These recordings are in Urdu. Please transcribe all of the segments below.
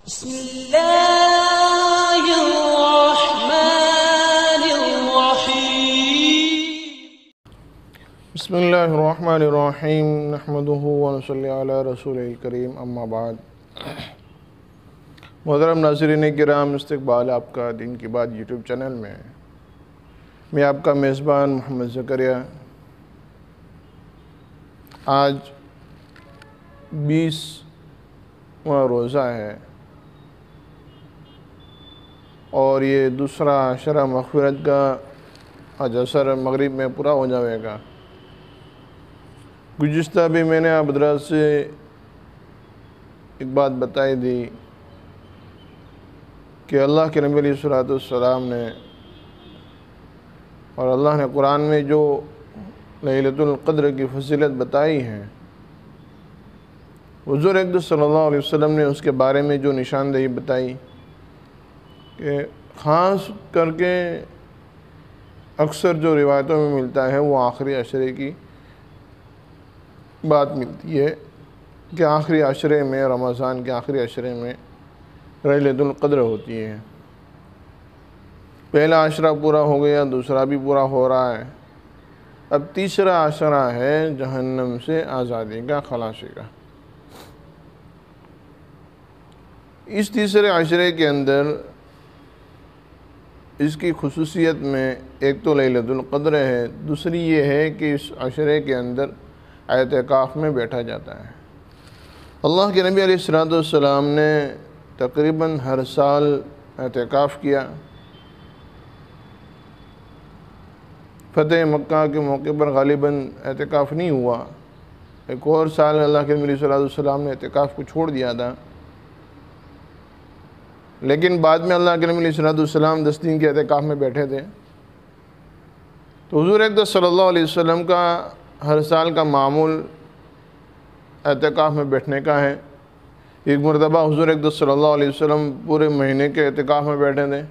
بسم اللہ الرحمن الرحیم بسم اللہ الرحمن الرحیم نحمدہ ونصلی علی رسول الکریم اما بعد۔ محترم ناظرین کرام، استقبال آپ کا دین کی بات یوٹیوب چینل میں آپ کا میزبان محمد زکریا۔ آج 20واں روزہ ہے اور یہ دوسرا عشرہ مغفرت کا آج عصر مغرب میں پورا ہو جائے گا۔ گزشتہ بھی میں نے آپ حضرات سے ایک بات بتائی دی کہ اللہ کے نبی علیہ السلام نے اور اللہ نے قرآن میں جو لیلۃ القدر کی فضیلت بتائی ہے، حضور اقدس صلی اللہ علیہ وسلم نے اس کے بارے میں جو نشاندہی بتائی کہ خاص کر کے اکثر جو روایتوں میں ملتا ہے وہ آخری عشرے کی بات ملتی ہے کہ آخری عشرے میں، رمضان کے آخری عشرے میں لیلۃ القدر ہوتی ہے۔ پہلا عشرہ پورا ہو گیا، دوسرا بھی پورا ہو رہا ہے، اب تیسرا عشرہ ہے جہنم سے آزادی کا، خلاصی کا۔ اس تیسرے عشرے کے اندر اس کی خصوصیت میں ایک تو لیلۃ القدر ہے، دوسری یہ ہے کہ اس عشرے کے اندر اعتکاف میں بیٹھا جاتا ہے۔ اللہ کے نبی علیہ السلام نے تقریباً ہر سال اعتکاف کیا۔ فتح مکہ کے موقع پر غالباً اعتکاف نہیں ہوا، ایک اور سال اللہ کے نبی علیہ السلام نے اعتکاف کو چھوڑ دیا تھا، لیکن بعد میں اللہ کے نبی علیہ السلام 10 دن کے اعتکاف میں بیٹھے تھے۔ تو حضور اقدس صلی اللہ علیہ وسلم کا ہر سال کا معمول اعتکاف میں بیٹھنے کا ہے۔ ایک مرتبہ حضور اقدس صلی اللہ علیہ وسلم پورے مہینے کے اعتکاف میں بیٹھے تھے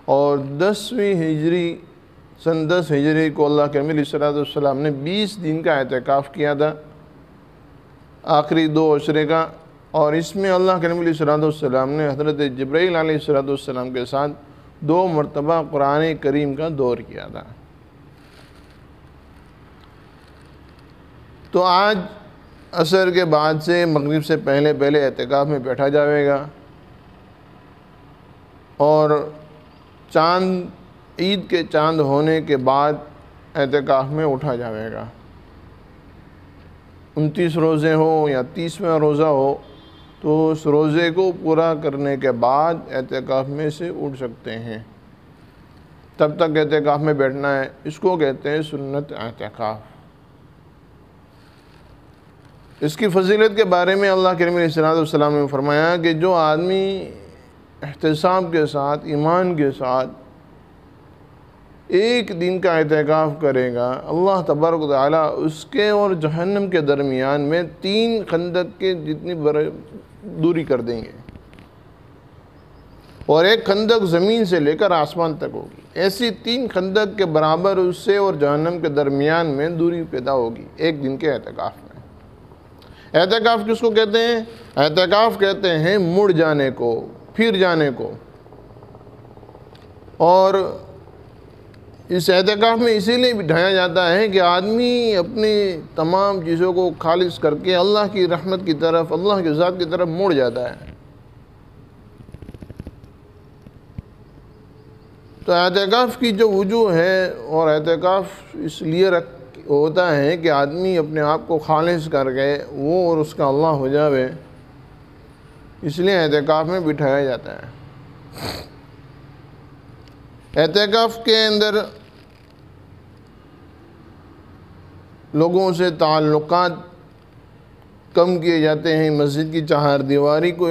اور 10 ہجری کو اللہ کے نبی علیہ السلام نے 20 دن کا اعتکاف کیا تھا، آخری 2 عشرے کا، اور اس میں اللہ کے نبی علیہ السلام نے حضرت جبرائیل علیہ السلام کے ساتھ 2 مرتبہ قرآن کریم کا دور کیا تھا۔ تو آج عصر کے بعد سے مغرب سے پہلے اعتکاف میں بیٹھا جائے گا اور عید کے چاند ہونے کے بعد اعتکاف میں اٹھا جائے گا۔ 29 روزے ہوں یا 30واں روزہ ہو تو اس روزے کو پورا کرنے کے بعد اعتکاف میں سے اٹھ سکتے ہیں، تب تک اعتکاف میں بیٹھنا ہے۔ اس کو کہتے ہیں سنت اعتکاف۔ اس کی فضیلت کے بارے میں اللہ کے نبی علیہ السلام نے فرمایا کہ جو آدمی احتساب کے ساتھ، ایمان کے ساتھ 1 دن کا اعتکاف کرے گا، اللہ تبارک و تعالیٰ اس کے اور جہنم کے درمیان میں 3 خندق کے جتنی دوری کر دیں گے، اور 1 خندق زمین سے لے کر آسمان تک ہوگی۔ ایسی 3 خندق کے برابر اس سے اور جہنم کے درمیان میں دوری پیدا ہوگی 1 دن کے اعتکاف میں۔ اعتکاف کس کو کہتے ہیں؟ اعتکاف کہتے ہیں مڑ جانے کو، پھر جانے کو۔ اور اس اعتکاف میں اسی لیے بٹھایا جاتا ہے کہ آدمی اپنی تمام چیزوں کو خالص کر کے اللہ کی رحمت کی طرف، اللہ کی ذات کی طرف مڑ جاتا ہے۔ تو اعتکاف کی جو وجوہ ہے، اور اعتکاف اس لیے ہوتا ہے کہ آدمی اپنے آپ کو خالص کر کے وہ اور اس کا اللہ ہو جاوے، اس لیے اعتکاف میں بٹھایا جاتا ہے۔ اعتکاف کے اندر لوگوں سے تعلقات کم کیے جاتے ہیں، مسجد کی 4 دیواری کو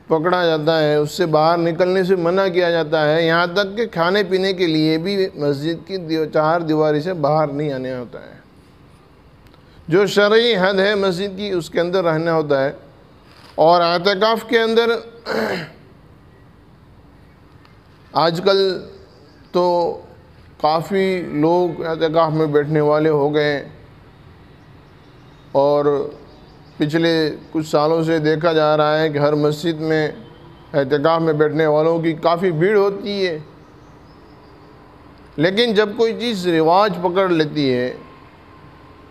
پکڑا جاتا ہے، اس سے باہر نکلنے سے منع کیا جاتا ہے، یہاں تک کہ کھانے پینے کے لیے بھی مسجد کی 4 دیواری سے باہر نہیں آنے ہوتا ہے۔ جو شرعی حد ہے مسجد کی، اس کے اندر رہنا ہوتا ہے۔ اور اعتکاف کے اندر آج کل تو کافی لوگ اعتکاف میں بیٹھنے والے ہو گئے، اور پچھلے کچھ سالوں سے دیکھا جا رہا ہے کہ ہر مسجد میں اعتکاف میں بیٹھنے والوں کی کافی بھیڑ ہوتی ہے، لیکن جب کوئی چیز رواج پکڑ لیتی ہے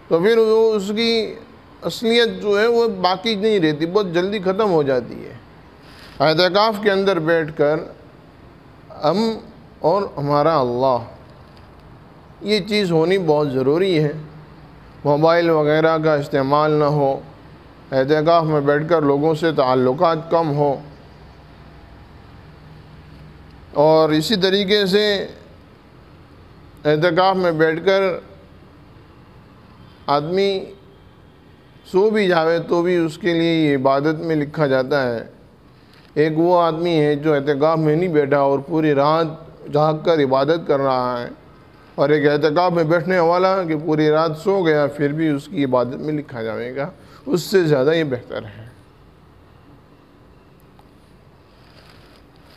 تو پھر وہ اس کی اصلیت جو ہے وہ باقی نہیں رہتی، بہت جلدی ختم ہو جاتی ہے۔ اعتکاف کے اندر بیٹھ کر ہم اور ہمارا اللہ، یہ چیز ہونی بہت ضروری ہے۔ موبائل وغیرہ کا استعمال نہ ہو، اعتکاف میں بیٹھ کر لوگوں سے تعلقات کم ہو، اور اسی طریقے سے اعتکاف میں بیٹھ کر آدمی سو بھی جاوے تو بھی اس کے لیے یہ عبادت میں لکھا جاتا ہے۔ ایک وہ آدمی ہے جو اعتکاف میں نہیں بیٹھا اور پوری رات جاگ کر عبادت کر رہا ہے، اور ایک اعتکاف میں بیٹھنے والا کہ پوری رات سو گیا پھر بھی اس کی عبادت میں لکھا جائے گا، اس سے زیادہ یہ بہتر ہے۔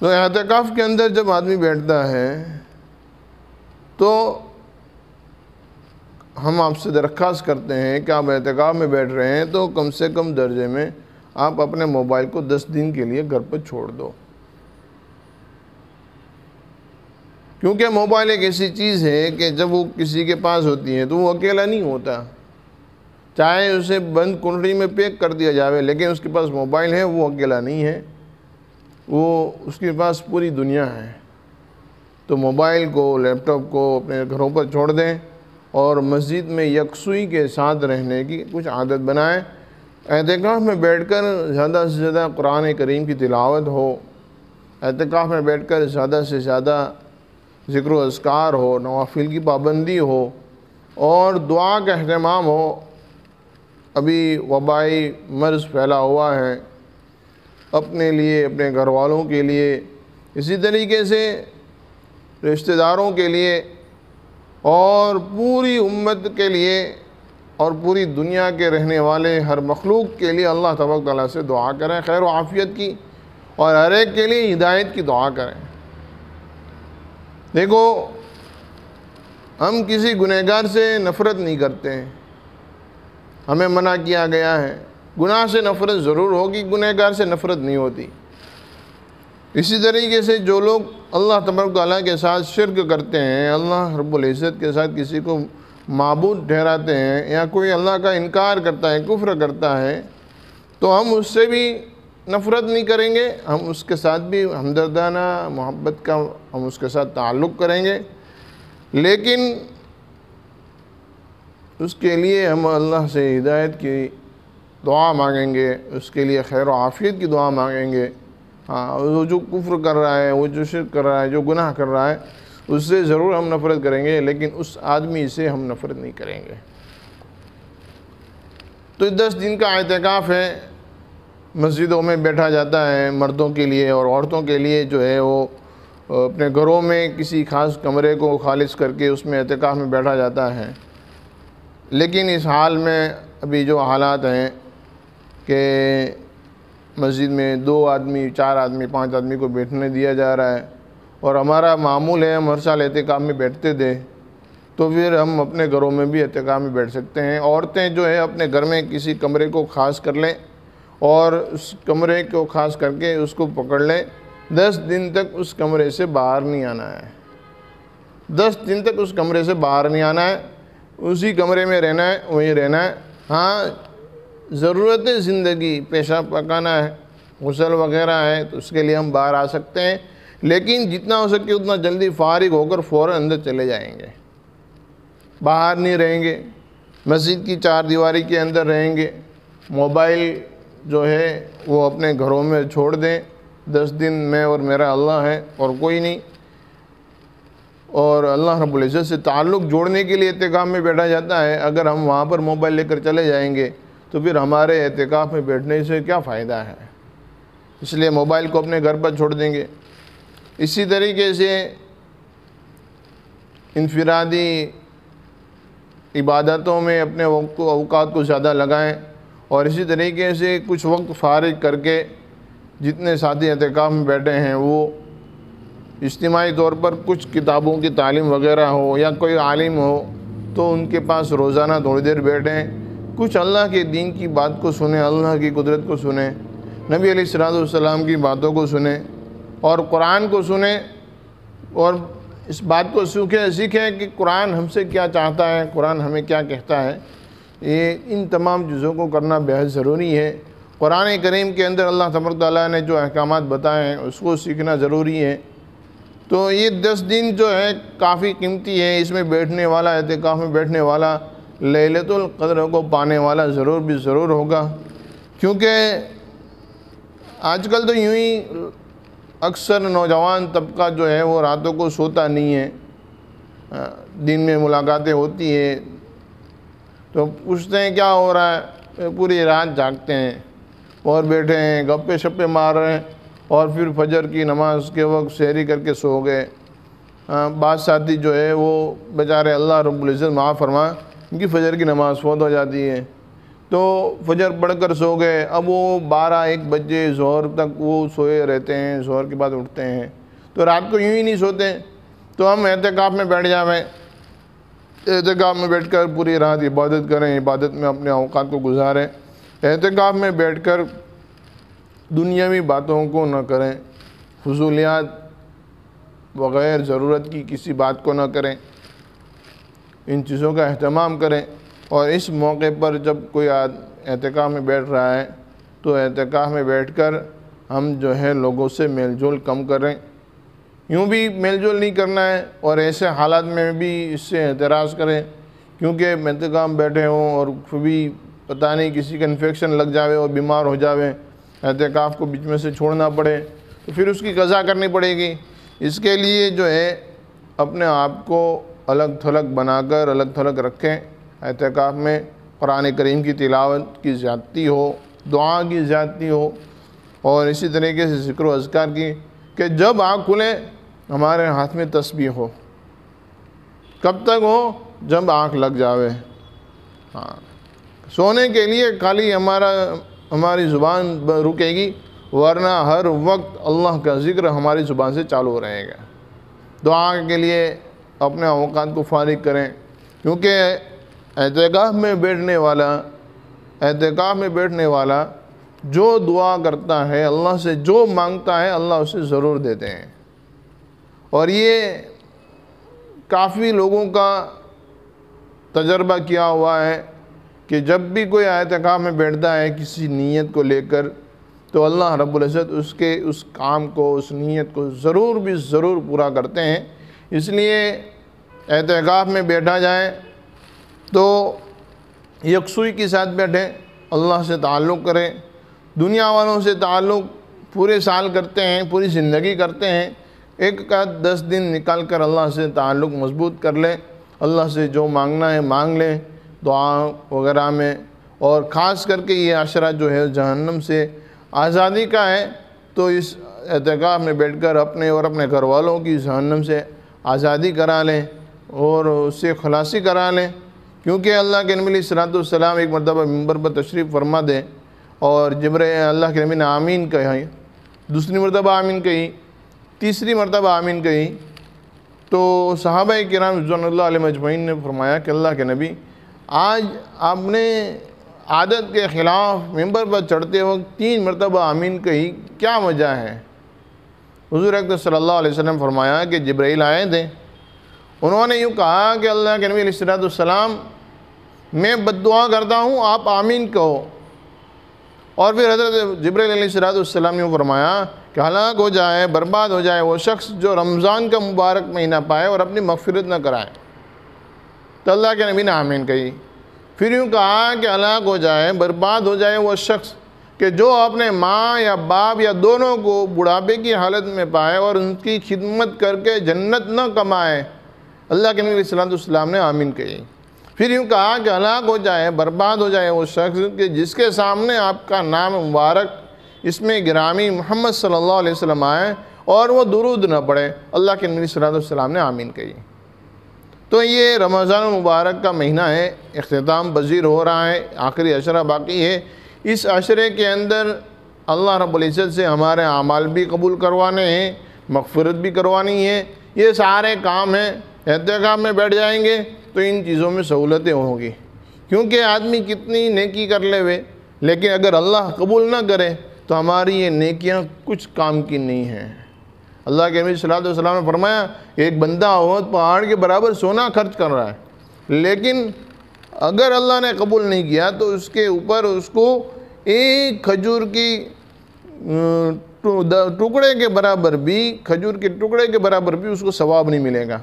تو اعتکاف کے اندر جب آدمی بیٹھتا ہے تو ہم آپ سے درخواست کرتے ہیں کہ آپ اعتکاف میں بیٹھ رہے ہیں تو کم سے کم درجے میں آپ اپنے موبائل کو 10 دن کے لیے گھر پر چھوڑ دو، کیونکہ موبائل ایک ایسی چیز ہے کہ جب وہ کسی کے پاس ہوتی ہے تو وہ اکیلا نہیں ہوتا، چاہے اسے بند کنڈی میں پیک کر دیا جاوے لیکن اس کے پاس موبائل ہے، وہ اکیلا نہیں ہے، وہ اس کے پاس پوری دنیا ہے۔ تو موبائل کو، لیپ ٹاپ کو اپنے گھروں پر چھوڑ دیں اور مسجد میں یکسوئی کے ساتھ رہنے کی کچھ عادت بنائیں۔ اعتکاف میں بیٹھ کر زیادہ سے زیادہ قرآن کریم کی تلاوت ہو، اعتکاف میں بیٹھ کر زیادہ سے زیادہ ذکر و اذکار ہو، نوافل کی پابندی ہو اور دعا کا اہتمام ہو۔ ابھی وبائی مرض پھیلا ہوا ہے، اپنے لیے، اپنے گھر والوں کے لیے، اسی طریقے سے رشتہ داروں کے لیے اور پوری امت کے لیے اور پوری دنیا کے رہنے والے ہر مخلوق کے لیے اللہ تبارک تعالیٰ سے دعا کریں، خیر و عافیت کی، اور ہر ایک کے لیے ہدایت کی دعا کریں۔ دیکھو، ہم کسی گنہگار سے نفرت نہیں کرتے ہیں، ہمیں منع کیا گیا ہے۔ گناہ سے نفرت ضرور ہوگی، گنہگار سے نفرت نہیں ہوتی۔ اسی طریقے سے جو لوگ اللہ تبارک تعالیٰ کے ساتھ شرک کرتے ہیں، اللہ رب العزت کے ساتھ کسی کو معبود ٹھہراتے ہیں، یا کوئی اللہ کا انکار کرتا ہے، کفر کرتا ہے، تو ہم اس سے بھی نفرت نہیں کریں گے، ہم اس کے ساتھ بھی ہمدردانہ محبت کا ہم اس کے ساتھ تعلق کریں گے، لیکن اس کے لیے ہم اللہ سے ہدایت کی دعا مانگیں گے، اس کے لیے خیر و عافیت کی دعا مانگیں گے۔ ہاں، وہ جو کفر کر رہا ہے، وہ جو شرک کر رہا ہے، جو گناہ کر رہا ہے، اس سے ضرور ہم نفرت کریں گے، لیکن اس آدمی سے ہم نفرت نہیں کریں گے۔ تو 10 دن کا اعتکاف ہے، مسجدوں میں بیٹھا جاتا ہے، مردوں کے لیے، اور عورتوں کے لیے جو ہے وہ اپنے گھروں میں کسی خاص کمرے کو خالص کر کے اس میں اعتکاف میں بیٹھا جاتا ہے۔ لیکن اس حال میں ابھی جو حالات ہیں کہ مسجد میں 2 آدمی، 4 آدمی، 5 آدمی کو بیٹھنے دیا جا رہا ہے، اور ہمارا معمول ہے ہم ہر سال اعتکاف میں بیٹھتے تھے، تو پھر ہم اپنے گھروں میں بھی اعتکاف میں بیٹھ سکتے ہیں۔ عورتیں جو ہے اپنے گھر میں کسی کمرے کو خاص کر لیں اور اس کمرے کو خاص کر کے اس کو پکڑ لیں، 10 دن تک اس کمرے سے باہر نہیں آنا ہے، 10 دن تک اس کمرے سے باہر نہیں آنا ہے، اسی کمرے میں رہنا ہے، وہیں رہنا ہے۔ ہاں، ضرورت زندگی، پیشاب پکانا ہے، غسل وغیرہ ہے، تو اس کے لیے ہم باہر آ سکتے ہیں، لیکن جتنا ہو سکے اتنا جلدی فارغ ہو کر فوراً اندر چلے جائیں گے، باہر نہیں رہیں گے، مسجد کی 4 دیواری کے اندر رہیں گے۔ موبائل جو ہے وہ اپنے گھروں میں چھوڑ دیں، 10 دن میں اور میرا اللہ ہے اور کوئی نہیں۔ اور اللہ رب العزت سے تعلق جوڑنے کے لیے اعتکاف میں بیٹھا جاتا ہے، اگر ہم وہاں پر موبائل لے کر چلے جائیں گے تو پھر ہمارے اعتکاف میں بیٹھنے سے کیا فائدہ ہے؟ اس لیے موبائل کو اپنے گھر پر چھوڑ دیں گے۔ اسی طریقے سے انفرادی عبادتوں میں اپنے وقت و اوقات کو زیادہ لگائیں، اور اسی طریقے سے کچھ وقت فارغ کر کے جتنے ساتھی اعتکاف میں بیٹھے ہیں وہ اجتماعی طور پر کچھ کتابوں کی تعلیم وغیرہ ہو یا کوئی عالم ہو تو ان کے پاس روزانہ تھوڑی دیر بیٹھیں، کچھ اللہ کے دین کی بات کو سنیں، اللہ کی قدرت کو سنیں، نبی علیہ السلام کی باتوں کو سنیں اور قرآن کو سنیں، اور اس بات کو سیکھیں کہ قرآن ہم سے کیا چاہتا ہے، قرآن ہمیں کیا کہتا ہے۔ ان تمام چیزوں کو کرنا بہت ضروری ہے۔ قرآن کریم کے اندر اللہ تبارک و تعالیٰ نے جو احکامات بتائے ہیں اس کو سیکھنا ضروری ہے۔ تو یہ 10 دن جو ہے کافی قیمتی ہے، اس میں بیٹھنے والا، اعتکاف میں بیٹھنے والا لیلۃ القدر کو پانے والا ضرور ہوگا، کیونکہ آج کل تو یوں ہی اکثر نوجوان طبقہ جو ہے وہ راتوں کو سوتا نہیں ہے، دن میں ملاقاتیں ہوتی ہیں تو پوچھتے ہیں کیا ہو رہا ہے، پوری رات جاگتے ہیں اور بیٹھے ہیں، گپے شپے مار رہے ہیں، اور پھر فجر کی نماز کے وقت سحری کر کے سو گئے۔ بعض ساتھی جو ہے وہ بیچارے اللہ رب العزت معاف فرمائے، ان کی فجر کی نماز فوت ہو جاتی ہے تو فجر پڑھ کر سو گئے، اب وہ 12-1 بجے ظہر تک وہ سوئے رہتے ہیں، ظہر کے بعد اٹھتے ہیں، تو رات کو یوں ہی نہیں سوتے۔ تو ہم اعتکاف میں بیٹھ جاویں، اعتکاف میں بیٹھ کر پوری رات عبادت کریں، عبادت میں اپنے اوقات کو گزاریں، اعتکاف میں بیٹھ کر دنیاوی باتوں کو نہ کریں، فضولیات بغیر ضرورت کی کسی بات کو نہ کریں، ان چیزوں کا اہتمام کریں۔ اور اس موقع پر جب کوئی اعتکاف میں بیٹھ رہا ہے تو اعتکاف میں بیٹھ کر ہم جو ہے لوگوں سے میل جول کم کریں، یوں بھی میل جول نہیں کرنا ہے، اور ایسے حالات میں بھی اس سے اعتراض کریں، کیونکہ اعتکاف میں بیٹھے ہوں اور کبھی پتہ نہیں کسی کا انفیکشن لگ جاوے اور بیمار ہو جاوے، اعتکاف کو بیچ میں سے چھوڑنا پڑے تو پھر اس کی قضا کرنی پڑے گی۔ اس کے لیے جو ہے اپنے آپ کو الگ تھلگ بنا کر الگ تھلگ رکھیں، اعتکاف میں قرآن کریم کی تلاوت کی زیادتی ہو، دعا کی زیادتی ہو، اور اسی طریقے سے ذکر و اذکار کی، کہ جب آنکھ کھلے ہمارے ہاتھ میں تسبیح ہو۔ کب تک ہو؟ جب آنکھ لگ جاوے۔ سونے کے لیے خالی ہماری زبان رکے گی، ورنہ ہر وقت اللہ کا ذکر ہماری زبان سے چالو رہے گا۔ دعا کے لیے اپنے اوقات کو فارغ کریں، کیونکہ اعتکاف میں بیٹھنے والا جو دعا کرتا ہے، اللہ سے جو مانگتا ہے، اللہ اسے ضرور دیتے ہیں۔ اور یہ کافی لوگوں کا تجربہ کیا ہوا ہے کہ جب بھی کوئی اعتکاف میں بیٹھتا ہے کسی نیت کو لے کر، تو اللہ رب العزت اس کام کو، اس نیت کو ضرور پورا کرتے ہیں۔ اس لیے اعتکاف میں بیٹھا جائے تو یکسوئی کے ساتھ بیٹھیں، اللہ سے تعلق کریں۔ دنیا والوں سے تعلق پورے سال کرتے ہیں، پوری زندگی کرتے ہیں، ایک کا 10 دن نکال کر اللہ سے تعلق مضبوط کر لیں، اللہ سے جو مانگنا ہے مانگ لیں دعا وغیرہ میں۔ اور خاص کر کے یہ عشرہ جو ہے جہنم سے آزادی کا ہے، تو اس اعتکاف میں بیٹھ کر اپنے اور اپنے گھر والوں کی جہنم سے آزادی کرا لیں اور اس سے خلاصی کرا لیں، کیونکہ اللہ کے نبی علیہ السلام ایک مرتبہ منبر پر تشریف فرما دیں اور اللہ کے نبی نے آمین کہی، دوسری مرتبہ آمین کہی، تیسری مرتبہ آمین کہی، تو صحابہ کرام رضوان اللہ علیہ مجمعین نے فرمایا کہ اللہ کے نبی، آج آپ نے عادت کے خلاف منبر پر چڑھتے وقت 3 مرتبہ آمین کہی، کیا وجہ ہے؟ حضور اکرم صلی اللہ علیہ وسلم فرمایا کہ جبرائیل آئے تھے، انہوں نے یوں کہا کہ اللہ کے نبی علیہ السلام، میں بد دعا کرتا ہوں، آپ آمین کہو۔ اور پھر حضرت جبرائیل علیہ السلام نے فرمایا کہ ہلاک ہو جائے، برباد ہو جائے وہ شخص جو رمضان کا مبارک مہینہ پائے اور اپنی مغفرت نہ کرائے۔ تو اللہ کے نبی نے آمین کہی۔ پھر یوں کہا کہ ہلاک ہو جائے، برباد ہو جائے وہ شخص کہ جو اپنے ماں یا باپ یا دونوں کو بڑھاپے کی حالت میں پائے اور ان کی خدمت کر کے جنت نہ کمائے۔ اللہ کے نبی صلی اللہ علیہ وسلم نے آمین کہی۔ پھر یوں کہا کہ ہلاک ہو جائے، برباد ہو جائے وہ شخص کہ جس کے سامنے آپ کا نام مبارک اس میں گرامی محمد صلی اللہ علیہ وسلم آئے اور وہ درود نہ پڑھے۔ اللہ کے نبی صلی اللہ علیہ وسلم نے آمین کہی۔ تو یہ رمضان المبارک کا مہینہ ہے، اختتام پذیر ہو رہا ہے، آخری عشرہ باقی ہے۔ اس عشرے کے اندر اللہ رب العزت سے ہمارے اعمال بھی قبول کروانے ہیں، مغفرت بھی کروانی ہے، یہ سارے کام ہیں۔ اعتکاف میں بیٹھ جائیں گے تو ان چیزوں میں سہولتیں ہوں گی، کیونکہ آدمی کتنی نیکی کر لے ہوئے لیکن اگر اللہ قبول نہ کرے تو ہماری یہ نیکیاں کچھ کام کی نہیں ہیں۔ اللہ کے نبی صلی اللہ علیہ وسلم نے فرمایا ایک بندہ احد پہاڑ کے برابر سونا خرچ کر رہا ہے، لیکن اگر اللہ نے قبول نہیں کیا تو اس کے اوپر اس کو ایک کھجور کی ٹکڑے کے برابر بھی اس کو ثواب نہیں ملے گا۔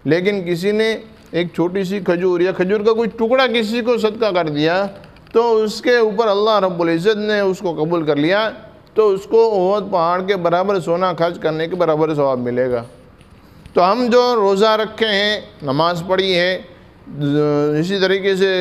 لیکن کسی نے ایک چھوٹی سی کھجور یا کھجور کا کوئی ٹکڑا کسی کو صدقہ کر دیا تو اس کے اوپر اللہ رب العزت نے اس کو قبول کر لیا تو اس کو احد پہاڑ کے برابر سونا خرچ کرنے کے برابر ثواب ملے گا۔ تو ہم جو روزہ رکھے ہیں، نماز پڑھی ہے، اسی طریقے سے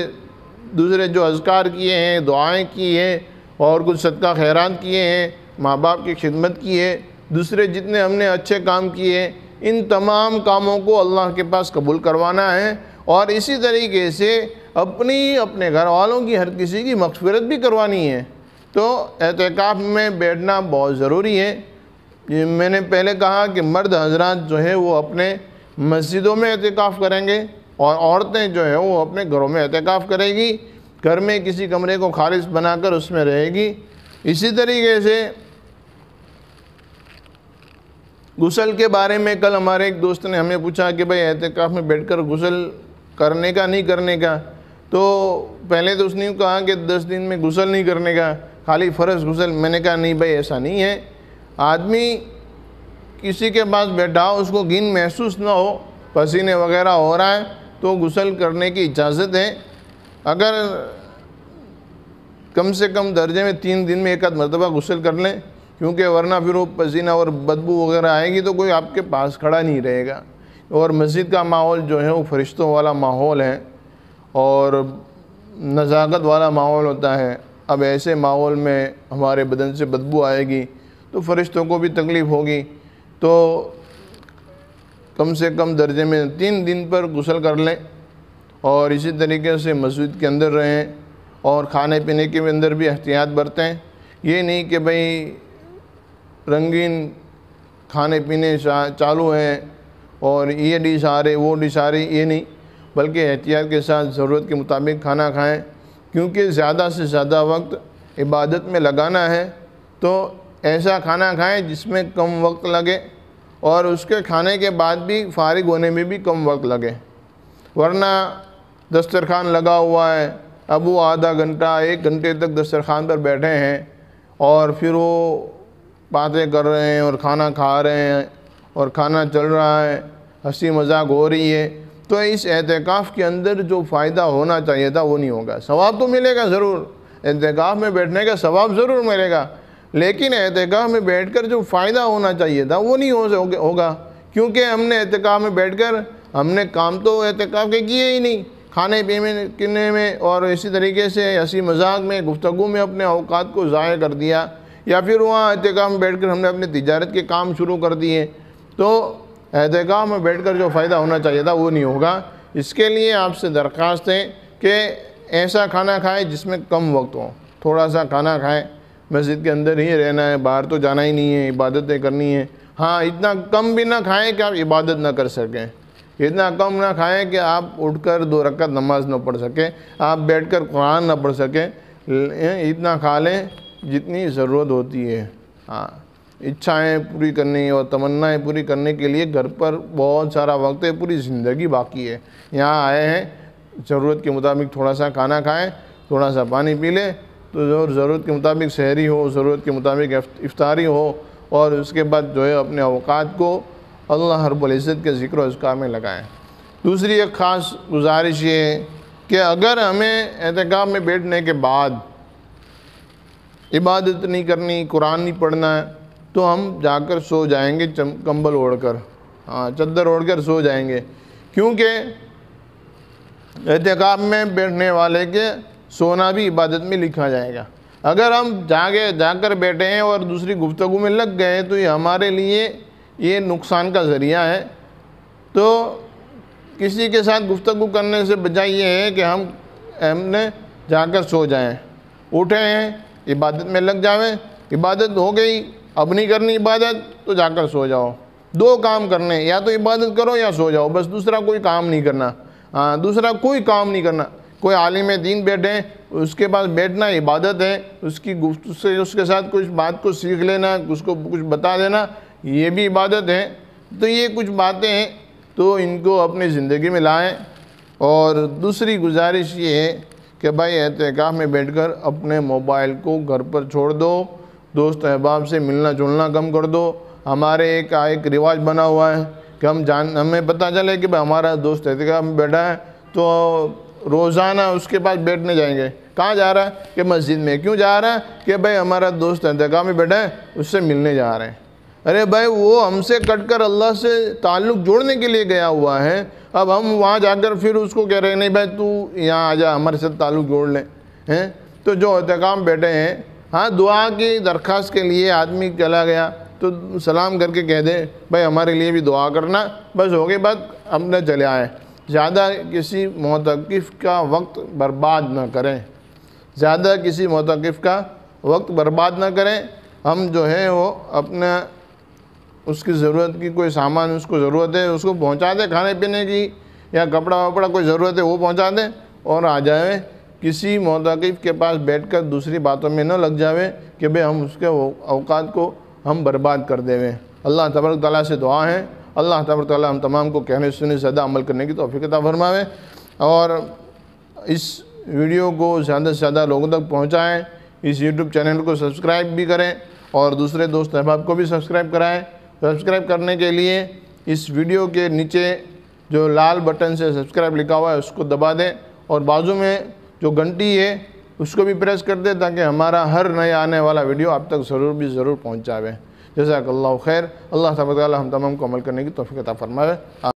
دوسرے جو اذکار کیے ہیں، دعائیں کی ہیں اور کچھ صدقہ خیرات کیے ہیں، ماں باپ کی خدمت کی ہے، دوسرے جتنے ہم نے اچھے کام کیے ہیں، ان تمام کاموں کو اللہ کے پاس قبول کروانا ہے اور اسی طریقے سے اپنے گھر والوں کی ہر کسی کی مغفرت بھی کروانی ہے۔ تو اعتکاف میں بیٹھنا بہت ضروری ہے۔ یہ میں نے پہلے کہا کہ مرد حضرات جو ہے وہ اپنے مسجدوں میں اعتکاف کریں گے اور عورتیں جو ہے وہ اپنے گھروں میں اعتکاف کرے گی، گھر میں کسی کمرے کو خالص بنا کر اس میں رہے گی۔ اسی طریقے سے غسل کے بارے میں کل ہمارے ایک دوست نے ہمیں پوچھا کہ بھئی اعتکاف میں بیٹھ کر غسل کرنے کا نہیں کرنے کا، تو پہلے تو اس نے کہا کہ 10 دن میں غسل نہیں کرنے کا، خالی فرض غسل۔ میں نے کہا نہیں بھائی ایسا نہیں ہے، آدمی کسی کے پاس بیٹھا ہو، اس کو گھن محسوس نہ ہو، پسینے وغیرہ ہو رہا ہے تو غسل کرنے کی اجازت ہے۔ اگر کم سے کم درجے میں 3 دن میں ایک آدھ مرتبہ غسل کر لیں، کیونکہ ورنہ پھر وہ پسینہ اور بدبو وغیرہ آئے گی تو کوئی آپ کے پاس کھڑا نہیں رہے گا۔ اور مسجد کا ماحول جو ہے وہ فرشتوں والا ماحول ہے اور نزاکت والا ماحول ہوتا ہے۔ اب ایسے ماحول میں ہمارے بدن سے بدبو آئے گی تو فرشتوں کو بھی تکلیف ہوگی، تو کم سے کم درجے میں 3 دن پر غسل کر لیں اور اسی طریقے سے مسجد کے اندر رہیں اور کھانے پینے کے اندر بھی احتیاط برتیں۔ یہ نہیں کہ بھئی رنگین کھانے پینے چالو ہیں اور یہ ڈش آ رہے وہ ڈش آ رہی، یہ نہیں، بلکہ احتیاط کے ساتھ ضرورت کے مطابق کھانا کھائیں، کیونکہ زیادہ سے زیادہ وقت عبادت میں لگانا ہے تو ایسا کھانا کھائیں جس میں کم وقت لگے اور اس کے کھانے کے بعد بھی فارغ ہونے میں بھی کم وقت لگے۔ ورنہ دسترخوان لگا ہوا ہے، اب وہ آدھا گھنٹہ 1 گھنٹے تک دسترخوان پر بیٹھے ہیں اور پھر وہ باتیں کر رہے ہیں اور کھانا کھا رہے ہیں اور کھانا چل رہا ہے، ہنسی مذاق ہو رہی ہے، تو اس اعتکاف کے اندر جو فائدہ ہونا چاہیے تھا وہ نہیں ہوگا۔ ثواب تو ملے گا ضرور، اعتکاف میں بیٹھنے کا ثواب ضرور ملے گا، لیکن اعتکاف میں بیٹھ کر جو فائدہ ہونا چاہیے تھا وہ نہیں ہوگا، کیونکہ ہم نے اعتکاف میں بیٹھ کر ہم نے کام تو اعتکاف کے کیے ہی نہیں، کھانے پینے میں اور اسی طریقے سے ہنسی مذاق میں گفتگو میں اپنے اوقات کو ضائع کر دیا، یا پھر وہاں اعتکاف میں بیٹھ کر ہم نے اپنے تجارت کے کام شروع کر دیے، تو اعتکاف میں بیٹھ کر جو فائدہ ہونا چاہیے تھا وہ نہیں ہوگا۔ اس کے لیے آپ سے درخواست ہے کہ ایسا کھانا کھائیں جس میں کم وقت ہو، تھوڑا سا کھانا کھائیں، مسجد کے اندر ہی رہنا ہے، باہر تو جانا ہی نہیں ہے، عبادتیں کرنی ہیں۔ ہاں اتنا کم بھی نہ کھائیں کہ آپ عبادت نہ کر سکیں، اتنا کم نہ کھائیں کہ آپ اٹھ کر 2 رکعت نماز نہ پڑھ سکیں، آپ بیٹھ کر قرآن نہ پڑھ سکیں، اتنا کھا لیں جتنی ضرورت ہوتی ہے۔ ہاں اچھائیں پوری کرنی اور تمنائیں پوری کرنے کے لیے گھر پر بہت سارا وقت ہے، پوری زندگی باقی ہے، یہاں آئے ہیں، ضرورت کے مطابق تھوڑا سا کھانا کھائیں، تھوڑا سا پانی پی لیں، تو ضرورت کے مطابق سحری ہو، ضرورت کے مطابق افطاری ہو، اور اس کے بعد جو ہے اپنے اوقات کو اللہ رب العزت کے ذکر و اذکار میں لگائیں۔ دوسری ایک خاص گزارش یہ ہے کہ اگر ہمیں اعتکاف میں بیٹھنے کے بعد عبادت نہیں کرنی، قرآن نہیں پڑھنا ہے، تو ہم جا کر سو جائیں گے کمبل اوڑھ کر، چادر اوڑھ کر سو جائیں گے، کیونکہ اعتکاف میں بیٹھنے والے کے سونا بھی عبادت میں لکھا جائے گا۔ اگر ہم جا کر بیٹھے ہیں اور دوسری گفتگو میں لگ گئے تو یہ ہمارے لیے یہ نقصان کا ذریعہ ہے۔ تو کسی کے ساتھ گفتگو کرنے سے بجائے یہ ہے کہ ہم نے جا کر سو جائیں، اٹھے ہیں عبادت میں لگ جاویں، عبادت ہو گئی، اب نہیں کرنی عبادت تو جا کر سو جاؤ۔ 2 کام کرنے، یا تو عبادت کرو یا سو جاؤ، بس دوسرا کوئی کام نہیں کرنا، دوسرا کوئی کام نہیں کرنا، کوئی عالم دین بیٹھے، اس کے پاس بیٹھنا عبادت ہے، اس کی گفتگو سے اس کے ساتھ کچھ بات کو سیکھ لینا، اس کو کچھ بتا دینا، یہ بھی عبادت ہے۔ تو یہ کچھ باتیں ہیں، تو ان کو اپنی زندگی میں لائیں۔ اور دوسری گزارش یہ ہے کہ بھائی اعتکاف میں بیٹھ کر اپنے موبائل کو گھر پر چھوڑ دو، دوست احباب سے ملنا جلنا کم کر دو۔ ہمارے ایک رواج بنا ہوا ہے کہ ہمیں پتہ چلے کہ بھائی ہمارا دوست اعتکاف میں بیٹھا ہے تو روزانہ اس کے پاس بیٹھنے جائیں گے۔ کہاں جا رہا ہے؟ کہ مسجد میں۔ کیوں جا رہا ہے؟ کہ بھائی ہمارا دوست اعتکاف میں بیٹھا ہے، اس سے ملنے جا رہے ہیں۔ ارے بھائی وہ ہم سے کٹ کر اللہ سے تعلق جوڑنے کے لیے گیا ہوا ہے، اب ہم وہاں جا کر پھر اس کو کہہ رہے ہیں نہیں بھائی تو یہاں آ جا ہمارے ساتھ تعلق جوڑ لیں۔ تو جو اعتکاف بیٹھے ہیں، ہاں دعا کی درخواست کے لیے آدمی چلا گیا تو سلام کر کے کہہ دے بھائی ہمارے لیے بھی دعا کرنا، بس ہو گئی بات، اپنے چلے آئے۔ زیادہ کسی معتکف کا وقت برباد نہ کریں، زیادہ کسی معتکف کا وقت برباد نہ کریں۔ ہم جو ہے وہ اپنا اس کی ضرورت کی کوئی سامان اس کو ضرورت ہے اس کو پہنچا دیں، کھانے پینے کی یا کپڑا وپڑا کوئی ضرورت ہے وہ پہنچا دیں اور آ جائیں۔ کسی معتکف کے پاس بیٹھ کر دوسری باتوں میں نہ لگ جاویں کہ بھئی ہم اس کے اوقات کو ہم برباد کر دیں۔ اللہ تبارک تعالیٰ سے دعا ہے، اللہ تبارک تعالیٰ ہم تمام کو کہنے سننے زیادہ عمل کرنے کی توفیق عطا فرمائے، اور اس ویڈیو کو زیادہ سے زیادہ لوگوں تک پہنچائیں۔ اس یوٹیوب چینل کو سبسکرائب بھی کریں اور دوسرے دوست احباب کو بھی سبسکرائب کرائیں۔ سبسکرائب کرنے کے لیے اس ویڈیو کے نیچے جو لال بٹن سے سبسکرائب لکھا ہوا ہے اس کو دبا دیں، اور بازو میں جو گھنٹی ہے اس کو بھی پریس کر دیں تاکہ ہمارا ہر نیا آنے والا ویڈیو آپ تک ضرور پہنچ جاوے۔ جزاک اللہ خیر۔ اللہ تبارک و تعالی ہم تمام کو عمل کرنے کی توفیق عطا فرمائے۔